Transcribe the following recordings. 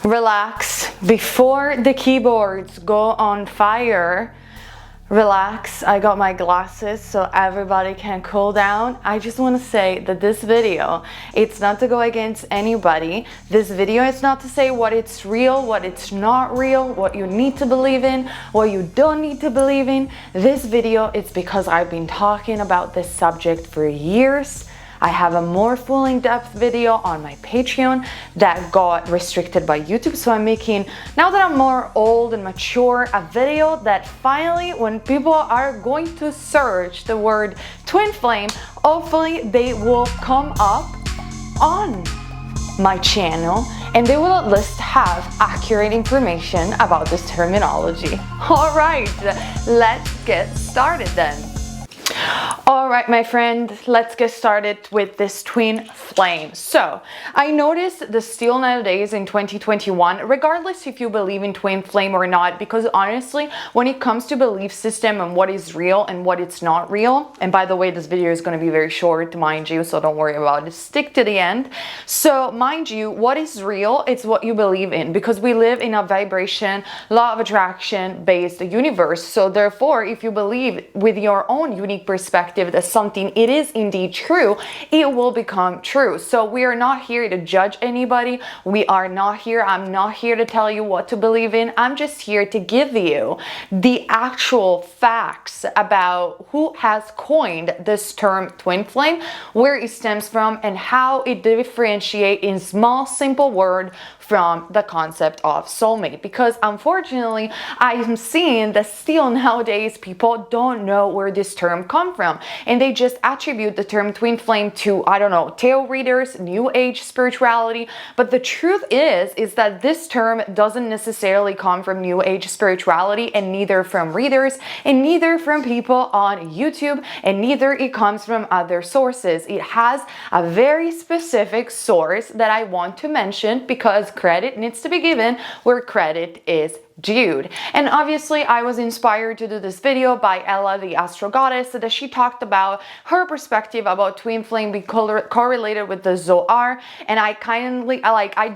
Relax before the keyboards go on fire. Relax. I got my glasses so everybody can cool down. I just want to say that this video, it's not to go against anybody. This video is not to say what it's real, what it's not real, what you need to believe in, what you don't need to believe in. This video is because I've been talking about this subject for years. I have a more full in-depth video on my Patreon that got restricted by YouTube. So I'm making, now that I'm more old and mature, a video that finally, when people are going to search the word twin flame, hopefully they will come up on my channel and they will at least have accurate information about this terminology. All right, let's get started then. All right, my friend, let's get started with this twin flame. So I noticed that still nowadays in 2021, regardless if you believe in twin flame or not, because honestly, when it comes to belief system and what is real and what it's not real, and by the way, this video is going to be very short, mind you, so don't worry about it, stick to the end. So mind you, what is real, it's what you believe in, because we live in a vibration, law of attraction based universe. So therefore, if you believe with your own unique perspective that something it is indeed true, it will become true. So we are not here to judge anybody. We are not here, I'm not here to tell you what to believe in. I'm just here to give you the actual facts about who has coined this term twin flame, where it stems from, and how it differentiates in small simple word from the concept of soulmate. Because unfortunately, I'm seeing that still nowadays people don't know where this term comes from, and they just attribute the term twin flame to, I don't know, tarot readers, new age spirituality. But the truth is that this term doesn't necessarily come from new age spirituality, and neither from readers, and neither from people on YouTube, and neither it comes from other sources. It has a very specific source that I want to mention, because credit needs to be given where credit is due. And obviously I was inspired to do this video by Ella the Astro Goddess, that she talked about her perspective about twin flame being correlated with the Zohar, and I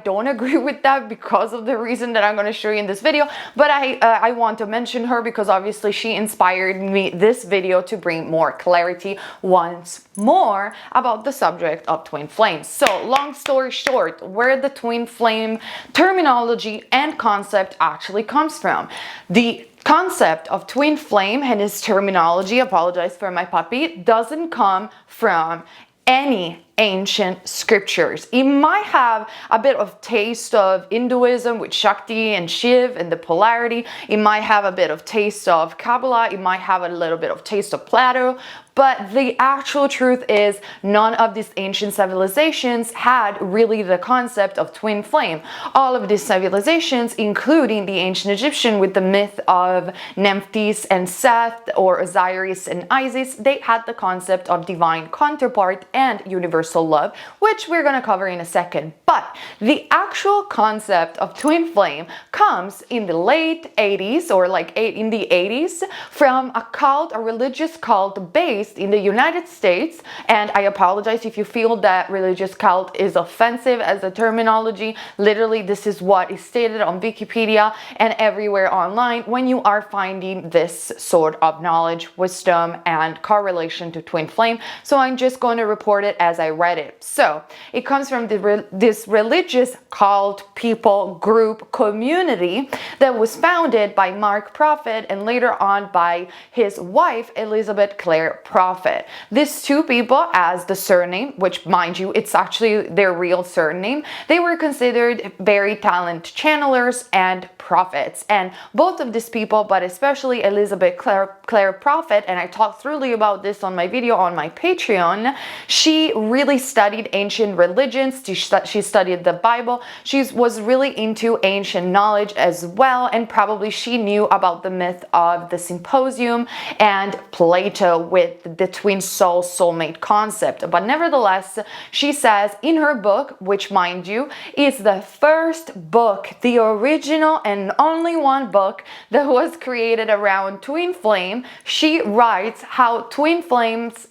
don't agree with that because of the reason that I'm going to show you in this video, but I want to mention her because obviously she inspired me this video to bring more clarity once more about the subject of twin flames. So long story short, where the twin flame terminology and concept actually comes from. The concept of twin flame and its terminology, apologize for my puppy, doesn't come from any ancient scriptures. It might have a bit of taste of Hinduism with Shakti and Shiv and the polarity. It might have a bit of taste of Kabbalah. It might have a little bit of taste of Plato. But the actual truth is none of these ancient civilizations had really the concept of twin flame. All of these civilizations, including the ancient Egyptian with the myth of Nephthys and Seth, or Osiris and Isis, they had the concept of divine counterpart and universal love, which we're going to cover in a second. But the actual concept of twin flame comes in the late 80s, or in the 80s, from a cult, a religious cult based in the United States. And I apologize if you feel that religious cult is offensive as a terminology. Literally, this is what is stated on Wikipedia and everywhere online when you are finding this sort of knowledge, wisdom, and correlation to twin flame. So I'm just going to report it as I read it. So it comes from this religious cult, people, group, community that was founded by Mark Prophet and later on by his wife Elizabeth Clare Prophet. These two people, as the surname, which mind you, it's actually their real surname, they were considered very talented channelers and prophets. And both of these people, but especially Elizabeth Clare Prophet, and I talked thoroughly about this on my video on my Patreon, she really studied ancient religions. She studied the Bible. She was really into ancient knowledge as well, and probably she knew about the myth of the symposium and Plato with the twin soul soulmate concept. But nevertheless, she says in her book, which mind you is the first book, the original and only one book that was created around twin flame, she writes how twin flames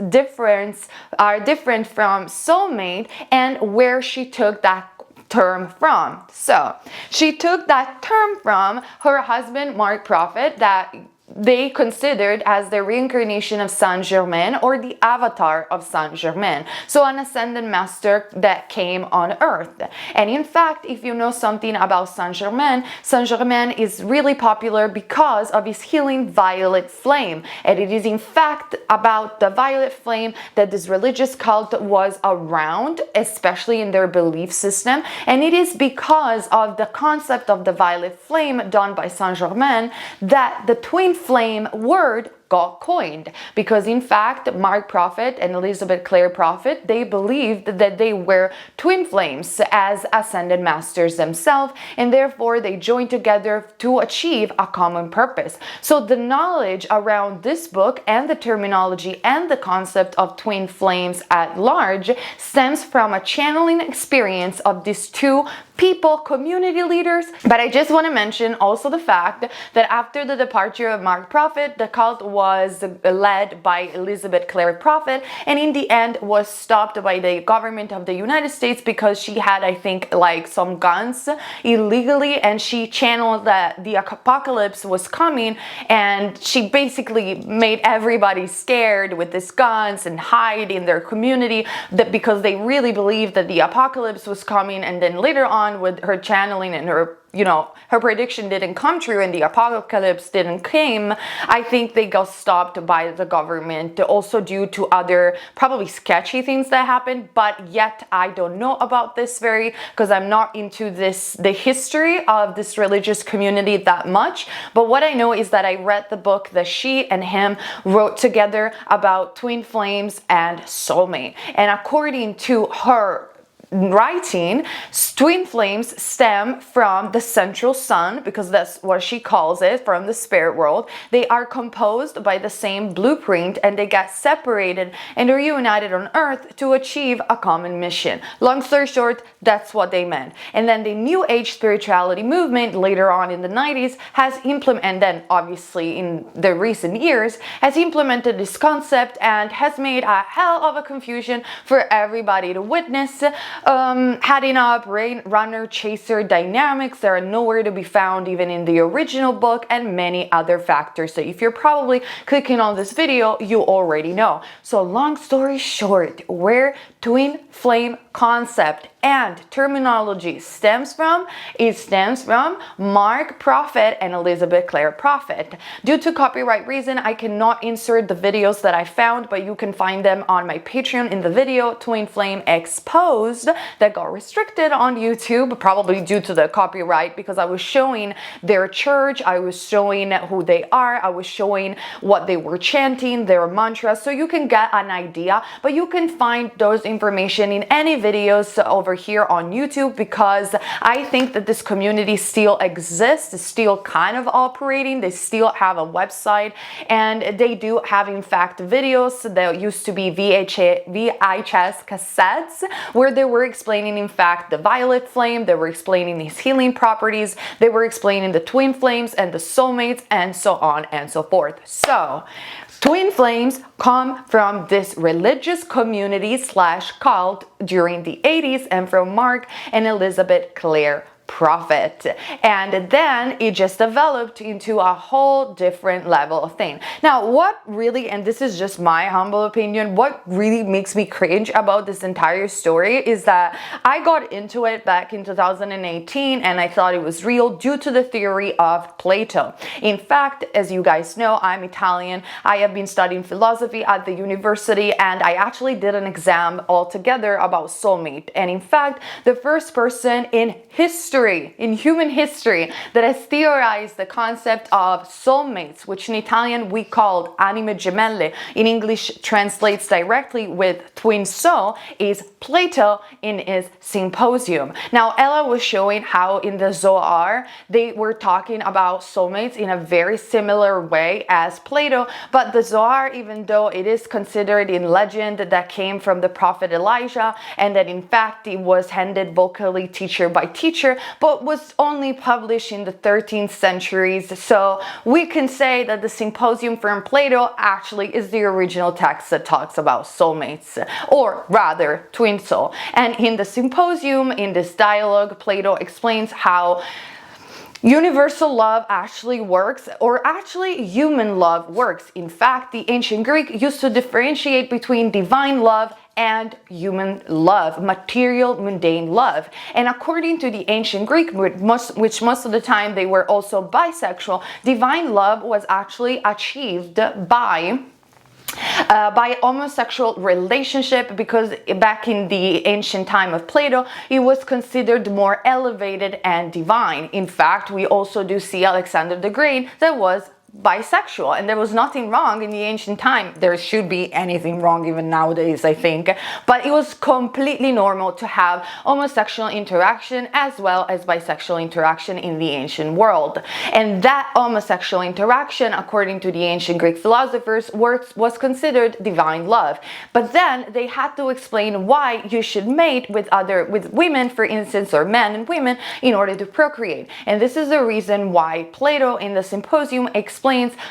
are different from soulmate, and where she took that term from? So she took that term from her husband, Mark Prophet, that they considered as the reincarnation of Saint Germain, or the avatar of Saint Germain. So an ascended master that came on earth. And in fact, if you know something about Saint Germain is really popular because of his healing violet flame. And it is in fact about the violet flame that this religious cult was around, especially in their belief system. And it is because of the concept of the violet flame done by Saint Germain that the twin flame word got coined, because in fact Mark Prophet and Elizabeth Clare Prophet, they believed that they were twin flames as ascended masters themselves, and therefore they joined together to achieve a common purpose. So the knowledge around this book and the terminology and the concept of twin flames at large stems from a channeling experience of these two people, community leaders. But I just want to mention also the fact that after the departure of Mark Prophet, the cult was led by Elizabeth Clare Prophet, and in the end was stopped by the government of the United States because she had, I think, like some guns illegally, and she channeled that the apocalypse was coming, and she basically made everybody scared with these guns and hide in their community, that because they really believed that the apocalypse was coming. And then later on, with her channeling and her, her prediction didn't come true and the apocalypse didn't came, I think they got stopped by the government, also due to other probably sketchy things that happened. But yet I don't know about this because I'm not into the history of this religious community that much. But what I know is that I read the book that she and him wrote together about twin flames and soulmate, and according to her writing, twin flames stem from the central sun, because that's what she calls it, from the spirit world. They are composed by the same blueprint, and they get separated and are united on earth to achieve a common mission. Long story short, that's what they meant. And then the New Age spirituality movement later on in the 90s has implemented, and then obviously in the recent years has implemented this concept and has made a hell of a confusion for everybody to witness. Heading up runner chaser dynamics that are nowhere to be found even in the original book, and many other factors. So if you're probably clicking on this video, you already know. So long story short, where twin flame concept and terminology stems from, it stems from Mark Prophet and Elizabeth Clare Prophet. Due to copyright reason, I cannot insert the videos that I found, but you can find them on my Patreon in the video Twin Flame Exposed that got restricted on YouTube, probably due to the copyright, because I was showing their church, I was showing who they are, I was showing what they were chanting, their mantras, so you can get an idea. But you can find those information in any videos over here on YouTube, because I think that this community still exists, is still kind of operating. They still have a website, and they do have in fact videos that used to be VHS cassettes where they were explaining in fact the violet flame, they were explaining these healing properties, they were explaining the twin flames and the soulmates, and so on and so forth. So twin flames come from this religious community / cult during the 80s, and from Mark and Elizabeth Clare Prophet, and then it just developed into a whole different level of thing. Now, what really, and this is just my humble opinion, what really makes me cringe about this entire story is that I got into it back in 2018 and I thought it was real due to the theory of Plato. In fact, as you guys know, I'm Italian. I have been studying philosophy at the university, and I actually did an exam altogether about soulmate. And in fact, the first person in human history, that has theorized the concept of soulmates, which in Italian we called anime gemelle, in English translates directly with twin soul, is Plato in his Symposium. Now, Ella was showing how in the Zohar they were talking about soulmates in a very similar way as Plato, but the Zohar, even though it is considered in legend that came from the prophet Elijah, and that in fact it was handed vocally teacher by teacher, but was only published in the 13th centuries. So we can say that the Symposium from Plato actually is the original text that talks about soulmates, or rather twin soul. And in the Symposium, in this dialogue, Plato explains how universal love actually works, or actually human love works. In fact, the ancient Greek used to differentiate between divine love and human love, material, mundane love. And according to the ancient Greek, which most of the time they were also bisexual, divine love was actually achieved by homosexual relationship, because back in the ancient time of Plato, it was considered more elevated and divine. In fact, we also do see Alexander the Great that was bisexual, and there was nothing wrong in the ancient time. There should be anything wrong even nowadays, I think, but it was completely normal to have homosexual interaction as well as bisexual interaction in the ancient world. And that homosexual interaction, according to the ancient Greek philosophers, was considered divine love. But then they had to explain why you should mate with women, for instance, or men and women, in order to procreate. And this is the reason why Plato in the Symposium explains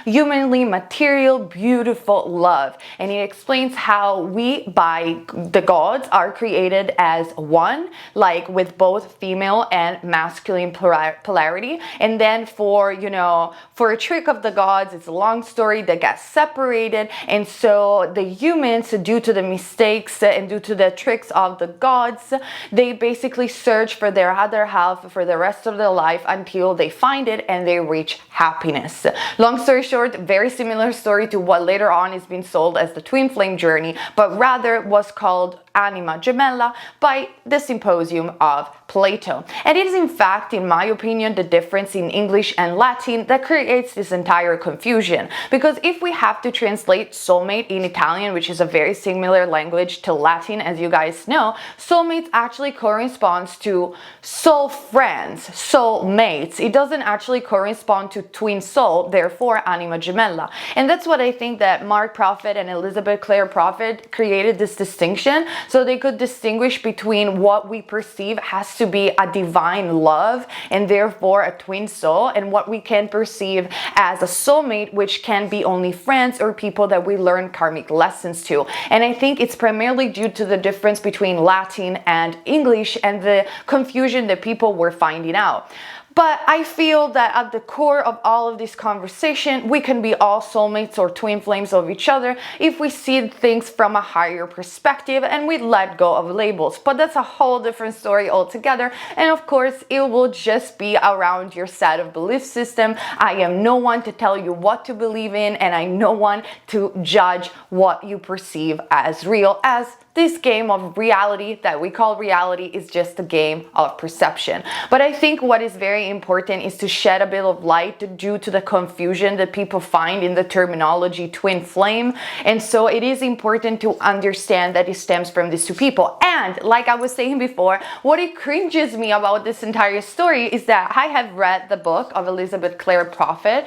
humanly material, beautiful love. And he explains how we, by the gods, are created as one, like with both female and masculine polarity. And then for a trick of the gods, it's a long story that gets separated. And so the humans, due to the mistakes and due to the tricks of the gods, they basically search for their other half for the rest of their life until they find it and they reach happiness. Long story short, very similar story to what later on is being sold as the twin flame journey, but rather was called Anima Gemella by the Symposium of Plato. And it is in fact, in my opinion, the difference in English and Latin that creates this entire confusion. Because if we have to translate soulmate in Italian, which is a very similar language to Latin, as you guys know, soulmates actually corresponds to soul friends, soul mates. It doesn't actually correspond to twin soul, therefore Anima Gemella. And that's what I think that Mark Prophet and Elizabeth Clare Prophet created, this distinction, so they could distinguish between what we perceive has to be a divine love and therefore a twin soul, and what we can perceive as a soulmate, which can be only friends or people that we learn karmic lessons to. And I think it's primarily due to the difference between Latin and English and the confusion that people were finding out. But I feel that at the core of all of this conversation, we can be all soulmates or twin flames of each other if we see things from a higher perspective and we let go of labels. But that's a whole different story altogether. And of course, it will just be around your set of belief system. I am no one to tell you what to believe in, and I'm no one to judge what you perceive as real, as this game of reality that we call reality is just a game of perception. But I think what is very important is to shed a bit of light due to the confusion that people find in the terminology twin flame. And so it is important to understand that it stems from these two people. And like I was saying before, what it cringes me about this entire story is that I have read the book of Elizabeth Clare Prophet,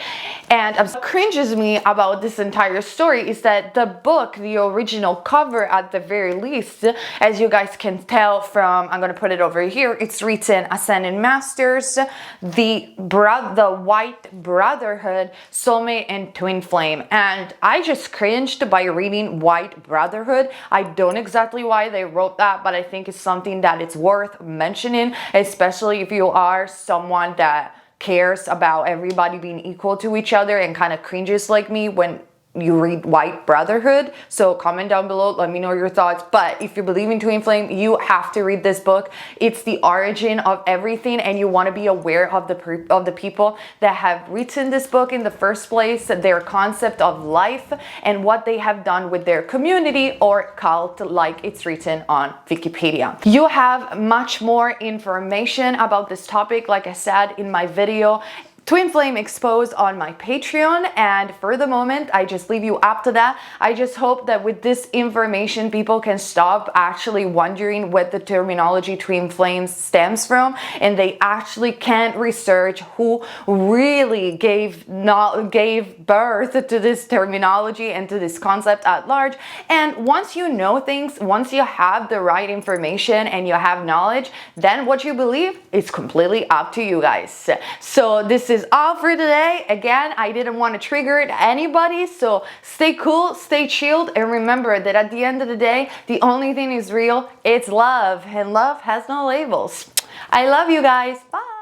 and what cringes me about this entire story is that the book, the original cover at the very least, as you guys can tell from, I'm going to put it over here, it's written Ascended Masters, the White Brotherhood, Soulmate and Twin Flame. And I just cringed by reading White Brotherhood. I don't exactly why they wrote that, but I think it's something that it's worth mentioning, especially if you are someone that cares about everybody being equal to each other and kind of cringes like me when you read White Brotherhood. So comment down below, let me know your thoughts. But if you believe in twin flame, you have to read this book. It's the origin of everything, and you want to be aware of the people that have written this book in the first place, their concept of life, and what they have done with their community or cult, like it's written on Wikipedia. You have much more information about this topic, like I said in my video, twin flame exposed on my Patreon, and for the moment I just leave you up to that. I just hope that with this information people can stop actually wondering what the terminology twin flames stems from, and they actually can research who really gave birth to this terminology and to this concept at large. And once you know things, once you have the right information and you have knowledge, then what you believe is completely up to you guys. So this is all for today. Again, I didn't want to trigger anybody, so stay cool, stay chilled, and remember that at the end of the day, the only thing is real, it's love, and love has no labels. I love you guys. Bye.